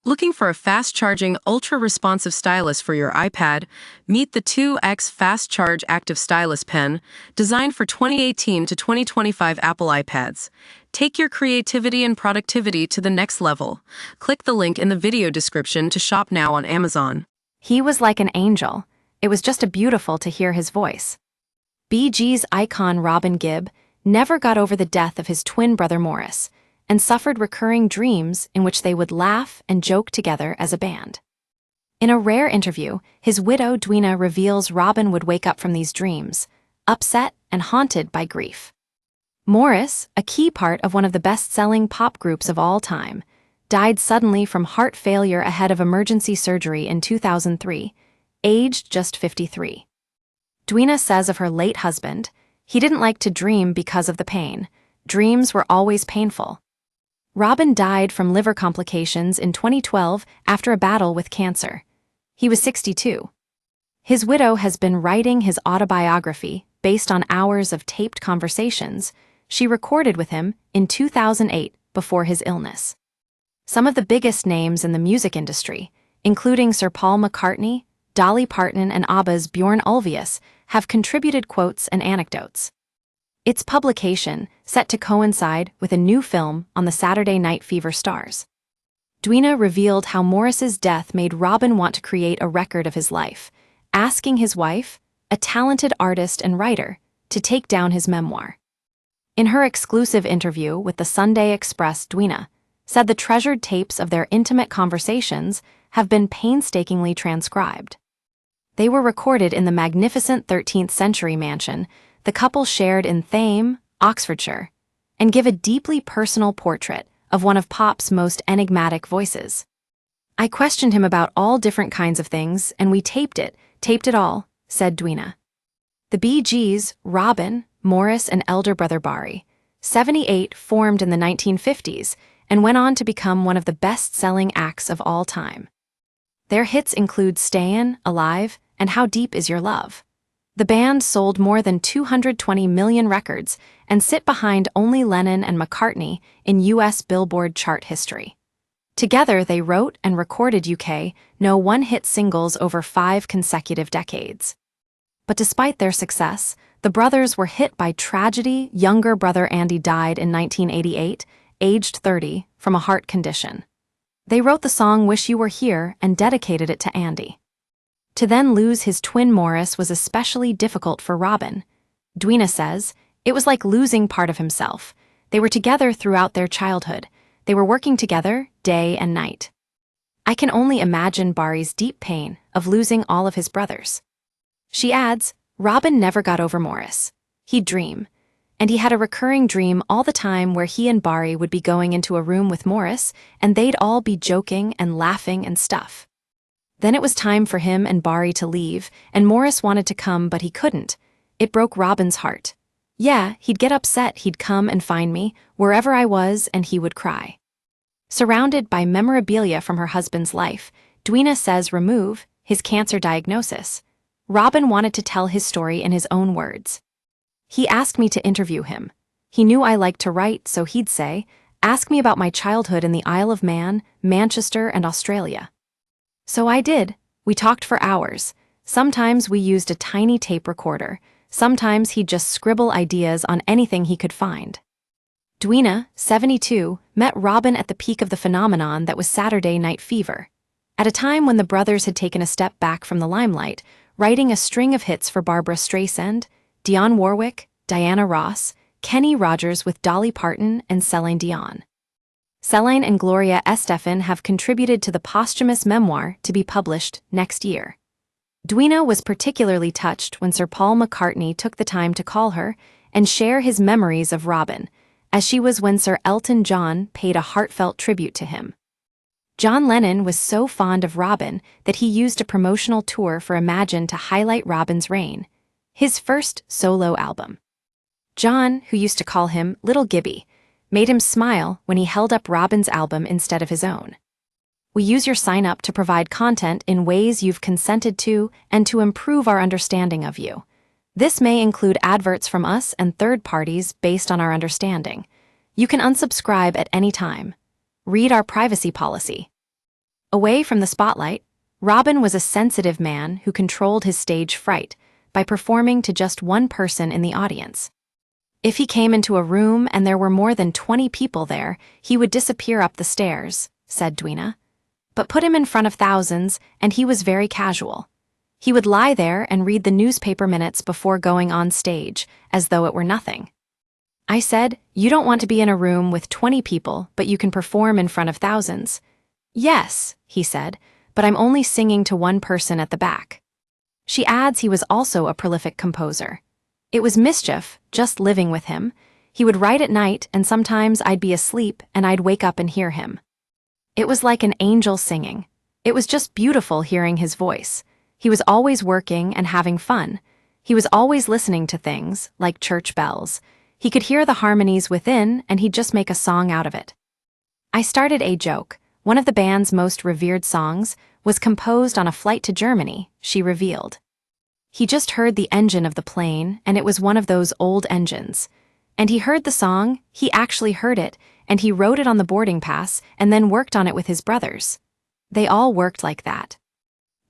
Looking for a fast-charging, ultra-responsive stylus for your iPad? Meet the 2X Fast Charge Active Stylus Pen, designed for 2018 to 2025 Apple iPads. Take your creativity and productivity to the next level. Click the link in the video description to shop now on Amazon. He was like an angel. It was just beautiful to hear his voice. Bee Gees icon Robin Gibb never got over the death of his twin brother Morris, and suffered recurring dreams in which they would laugh and joke together as a band. In a rare interview, his widow Dwina reveals Robin would wake up from these dreams, upset and haunted by grief. Morris, a key part of one of the best-selling pop groups of all time, died suddenly from heart failure ahead of emergency surgery in 2003, aged just 53. Dwina says of her late husband, "He didn't like to dream because of the pain. Dreams were always painful." Robin died from liver complications in 2012 after a battle with cancer. He was 62. His widow has been writing his autobiography based on hours of taped conversations she recorded with him in 2008 before his illness. Some of the biggest names in the music industry, including Sir Paul McCartney, Dolly Parton, and ABBA's Bjorn Ulvaeus, have contributed quotes and anecdotes. Its publication set to coincide with a new film on the Saturday Night Fever stars. Dwina revealed how Morris's death made Robin want to create a record of his life, asking his wife, a talented artist and writer, to take down his memoir. In her exclusive interview with the Sunday Express, Dwina said the treasured tapes of their intimate conversations have been painstakingly transcribed. They were recorded in the magnificent 13th century mansion the couple shared in Thame, Oxfordshire, and give a deeply personal portrait of one of pop's most enigmatic voices. "I questioned him about all different kinds of things, and we taped it all," said Dwina. The Bee Gees, Robin, Morris, and elder brother Barry, 78, formed in the 1950s and went on to become one of the best-selling acts of all time. Their hits include Stayin', Alive, and How Deep Is Your Love. The band sold more than 220 million records and sit behind only Lennon and McCartney in U.S. Billboard chart history. Together, they wrote and recorded UK no one-hit singles over 5 consecutive decades. But despite their success, the brothers were hit by tragedy. Younger brother Andy died in 1988, aged 30, from a heart condition. They wrote the song Wish You Were Here and dedicated it to Andy. To then lose his twin Morris was especially difficult for Robin. Dwina says, "It was like losing part of himself. They were together throughout their childhood. They were working together day and night. I can only imagine Barry's deep pain of losing all of his brothers." She adds, Robin never got over Morris. He'd dream. And he had a recurring dream all the time where he and Barry would be going into a room with Morris, and they'd all be joking and laughing and stuff. Then it was time for him and Barry to leave, and Morris wanted to come, but he couldn't. It broke Robin's heart. Yeah, he'd get upset, he'd come and find me, wherever I was, and he would cry. Surrounded by memorabilia from her husband's life, Dwina says remove his cancer diagnosis. Robin wanted to tell his story in his own words. "He asked me to interview him. He knew I liked to write, so he'd say, 'Ask me about my childhood in the Isle of Man, Manchester, and Australia.' So I did. We talked for hours. Sometimes we used a tiny tape recorder. Sometimes he'd just scribble ideas on anything he could find." Dwina, 72, met Robin at the peak of the phenomenon that was Saturday Night Fever. At a time when the brothers had taken a step back from the limelight, writing a string of hits for Barbra Streisand, Dionne Warwick, Diana Ross, Kenny Rogers with Dolly Parton, and Celine Dion. Celine and Gloria Estefan have contributed to the posthumous memoir to be published next year. Dwina was particularly touched when Sir Paul McCartney took the time to call her and share his memories of Robin, as she was when Sir Elton John paid a heartfelt tribute to him. John Lennon was so fond of Robin that he used a promotional tour for Imagine to highlight Robin's reign, his first solo album. John, who used to call him Little Gibby, made him smile when he held up Robin's album instead of his own. "We use your sign-up to provide content in ways you've consented to and to improve our understanding of you. This may include adverts from us and third parties based on our understanding. You can unsubscribe at any time. Read our privacy policy." Away from the spotlight, Robin was a sensitive man who controlled his stage fright by performing to just one person in the audience. If he came into a room and there were more than 20 people there, he would disappear up the stairs, said Dwina. But put him in front of thousands, and he was very casual. He would lie there and read the newspaper minutes before going on stage, as though it were nothing. I said, "You don't want to be in a room with 20 people, but you can perform in front of thousands." "Yes," he said, "but I'm only singing to one person at the back." She adds he was also a prolific composer. It was mischief, just living with him. He would write at night, and sometimes I'd be asleep and I'd wake up and hear him. It was like an angel singing. It was just beautiful hearing his voice. He was always working and having fun. He was always listening to things, like church bells. He could hear the harmonies within, and he'd just make a song out of it. I started a joke. One of the band's most revered songs was composed on a flight to Germany, she revealed. He just heard the engine of the plane, and it was one of those old engines. And he heard the song, he actually heard it, and he wrote it on the boarding pass and then worked on it with his brothers. They all worked like that.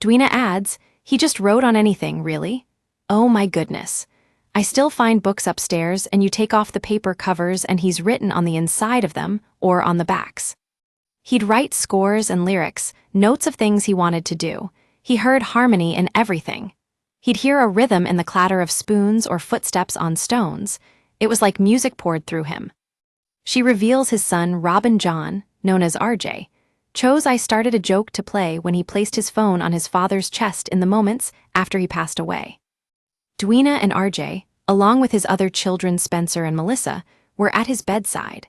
Dwina adds, he just wrote on anything, really? Oh my goodness. I still find books upstairs and you take off the paper covers and he's written on the inside of them or on the backs. He'd write scores and lyrics, notes of things he wanted to do. He heard harmony in everything. He'd hear a rhythm in the clatter of spoons or footsteps on stones. It was like music poured through him. She reveals his son Robin John, known as RJ, chose I started a joke to play when he placed his phone on his father's chest in the moments after he passed away. Dwina and RJ, along with his other children Spencer and Melissa, were at his bedside.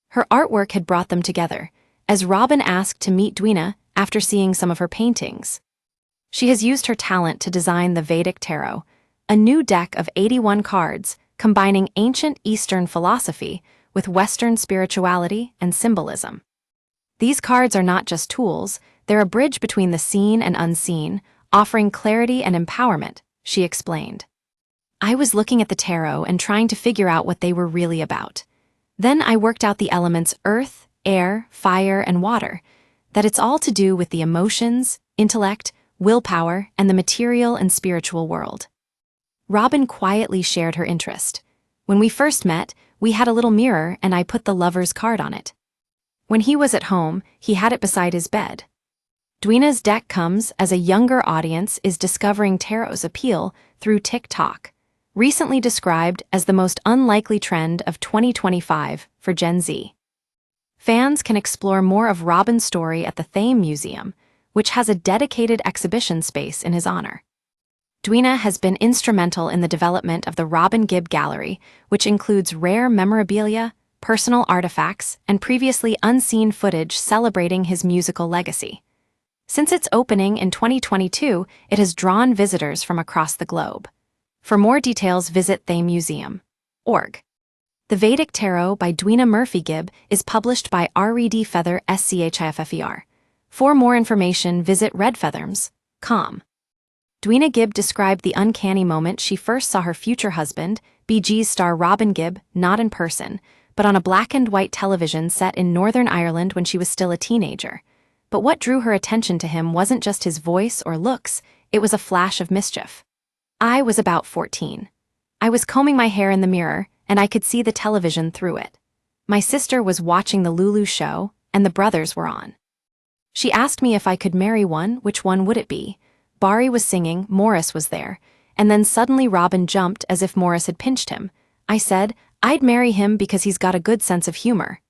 Her artwork had brought them together, as Robin asked to meet Dwina after seeing some of her paintings. She has used her talent to design the Vedic Tarot, a new deck of 81 cards combining ancient Eastern philosophy with Western spirituality and symbolism. These cards are not just tools, they're a bridge between the seen and unseen, offering clarity and empowerment, she explained. I was looking at the tarot and trying to figure out what they were really about. Then I worked out the elements earth, air, fire, and water, that it's all to do with the emotions, intellect, willpower, and the material and spiritual world. Robin quietly shared her interest. When we first met, we had a little mirror and I put the lover's card on it. When he was at home, he had it beside his bed. Dwina's deck comes as a younger audience is discovering tarot's appeal through TikTok, recently described as the most unlikely trend of 2025 for Gen Z. Fans can explore more of Robin's story at the Thame Museum, which has a dedicated exhibition space in his honor. Dwina has been instrumental in the development of the Robin Gibb Gallery, which includes rare memorabilia, personal artifacts, and previously unseen footage celebrating his musical legacy. Since its opening in 2022, it has drawn visitors from across the globe. For more details, visit thamemuseum.org. The Vedic Tarot by Dwina Murphy Gibb is published by Red Feather SCHIFFER. For more information, visit redfeathers.com. Dwina Gibb described the uncanny moment she first saw her future husband, Bee Gees star Robin Gibb, not in person, but on a black-and-white television set in Northern Ireland when she was still a teenager. But what drew her attention to him wasn't just his voice or looks, it was a flash of mischief. I was about 14. I was combing my hair in the mirror, and I could see the television through it. My sister was watching the Lulu show, and the brothers were on. She asked me if I could marry one, which one would it be? Bari was singing, Morris was there, and then suddenly Robin jumped as if Morris had pinched him. I said, I'd marry him because he's got a good sense of humor.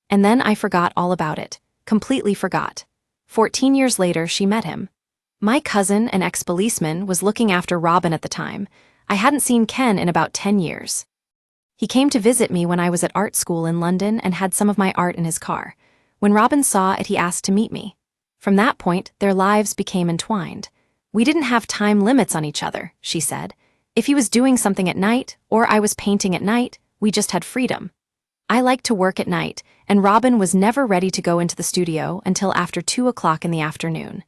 And then I forgot all about it, completely forgot. 14 years later, she met him. My cousin, an ex-policeman, was looking after Robin at the time. I hadn't seen Ken in about 10 years. He came to visit me when I was at art school in London and had some of my art in his car. When Robin saw it, he asked to meet me. From that point, their lives became entwined. We didn't have time limits on each other, she said. If he was doing something at night, or I was painting at night, we just had freedom. I liked to work at night, and Robin was never ready to go into the studio until after 2 o'clock in the afternoon.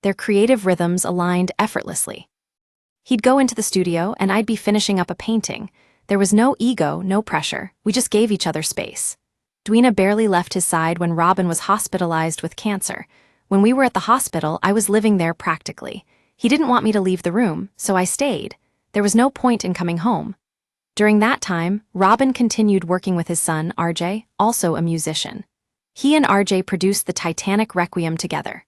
Their creative rhythms aligned effortlessly. He'd go into the studio, and I'd be finishing up a painting. There was no ego, no pressure. We just gave each other space. Dwina barely left his side when Robin was hospitalized with cancer. When we were at the hospital, I was living there practically. He didn't want me to leave the room, so I stayed. There was no point in coming home. During that time, Robin continued working with his son, RJ, also a musician. He and RJ produced the Titanic Requiem together.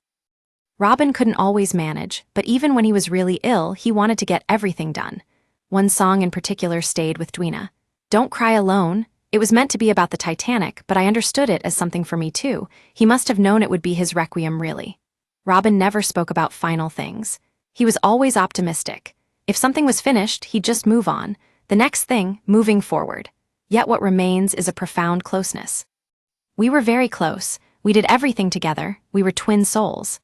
Robin couldn't always manage, but even when he was really ill, he wanted to get everything done. One song in particular stayed with Dwina. Don't Cry Alone. It was meant to be about the Titanic, but I understood it as something for me too. He must have known it would be his requiem, really. Robin never spoke about final things. He was always optimistic. If something was finished, he'd just move on. The next thing, moving forward. Yet what remains is a profound closeness. We were very close. We did everything together. We were twin souls.